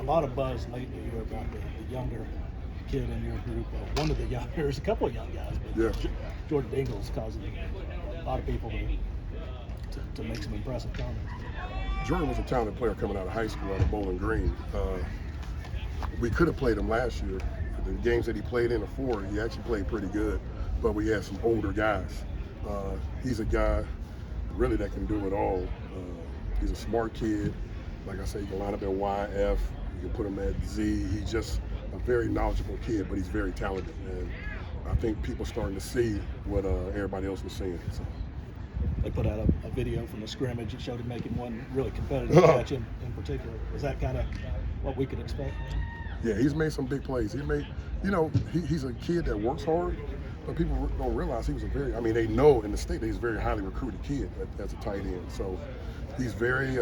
lot of buzz lately here about the younger kid in your group. One of the young, there's a couple of young guys, but Yeah. Jordan Dingle is causing a lot of people to make some impressive comments. Jordan was a talented player coming out of high school out of Bowling Green. We could have played him last year. The games that he played in the 4, he actually played pretty good, but we had some older guys. He's a guy really that can do it all. He's a smart kid. Like I say, you can line up at Y, F, you can put him at Z. He's just a very knowledgeable kid, but he's very talented. And I think people are starting to see what everybody else was seeing. So. They put out a video from the scrimmage. It showed him making one really competitive catch in particular. Is that kind of what we could expect? Yeah, he's made some big plays. He's a kid that works hard, but people don't realize he was they know in the state that he's a very highly recruited kid as a tight end. So he's very,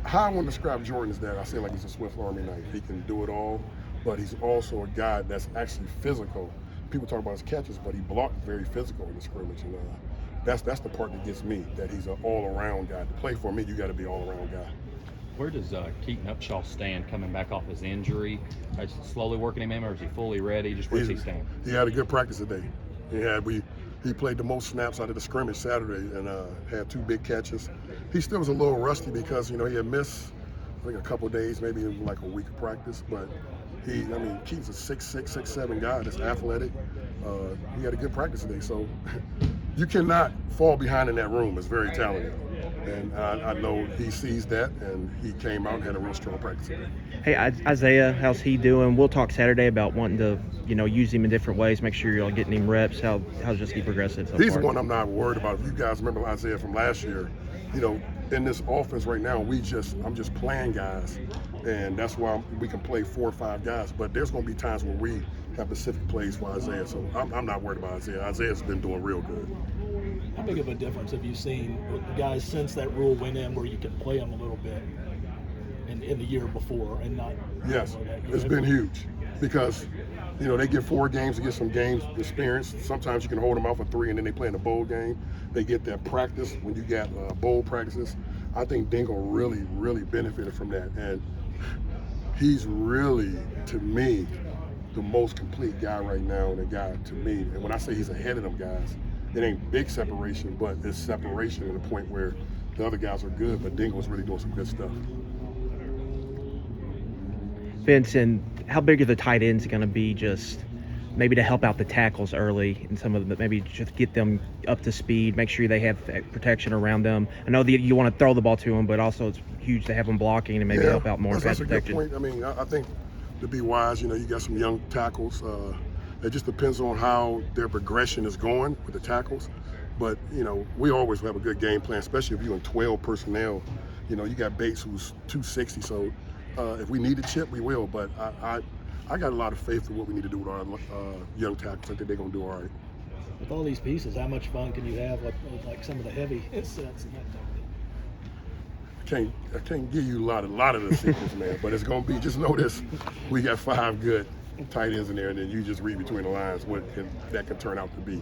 how I want to describe Jordan is that I say like he's a Swiss Army knife. He can do it all, but he's also a guy that's actually physical. People talk about his catches, but he blocked very physical in the scrimmage. And that's the part that gets me, that he's an all-around guy. To play for me, you got to be an all-around guy. Where does Keaton Upshaw stand coming back off his injury? Is slowly working him in, or is he fully ready? Just where does he stand? He had a good practice today. He played the most snaps out of the scrimmage Saturday and had 2 big catches. He still was a little rusty because he had missed I think a couple of days, maybe like a week of practice. But Keaton's a 6'6", 6'7" guy that's athletic. He had a good practice today, so you cannot fall behind in that room. It's very talented. And I know he sees that, and he came out and had a real strong practice today. Hey, Isaiah, how's he doing? We'll talk Saturday about wanting to, use him in different ways, make sure you're getting him reps. How's just he progressing so He's far? the one I'm not worried about. If you guys remember Isaiah from last year, in this offense right now, I'm just playing guys, and that's why we can play 4 or 5 guys. But there's going to be times where we have specific plays for Isaiah, so I'm not worried about Isaiah. Isaiah's been doing real good. How big of a difference have you seen with guys since that rule went in where you can play them a little bit in the year before and not? Yes, it's been huge because, they get 4 games to get some games experience. Sometimes you can hold them out for 3 and then they play in a bowl game. They get that practice when you got bowl practices. I think Dingle really, really benefited from that. And he's really, to me, the most complete guy right now, and a guy to me. And when I say he's ahead of them guys, it ain't big separation, but it's separation to the point where the other guys are good, but Dingle's really doing some good stuff. Vince, and how big are the tight ends going to be just maybe to help out the tackles early and some of them, maybe just get them up to speed, make sure they have protection around them? I know that you want to throw the ball to them, but also it's huge to have them blocking and maybe help out more in pass protection. That's a good point. I think to be wise, you got some young tackles. It just depends on how their progression is going with the tackles. But, we always have a good game plan, especially if you're in 12 personnel. You got Bates who's 260, so if we need a chip, we will. But I got a lot of faith in what we need to do with our young tackles. I think they're going to do all right. With all these pieces, how much fun can you have with some of the heavy sets and that type of thing? I can't give you a lot of the secrets, man, but it's going to be, just know this, we got 5 good tight ends in there, and then you just read between the lines what that can turn out to be.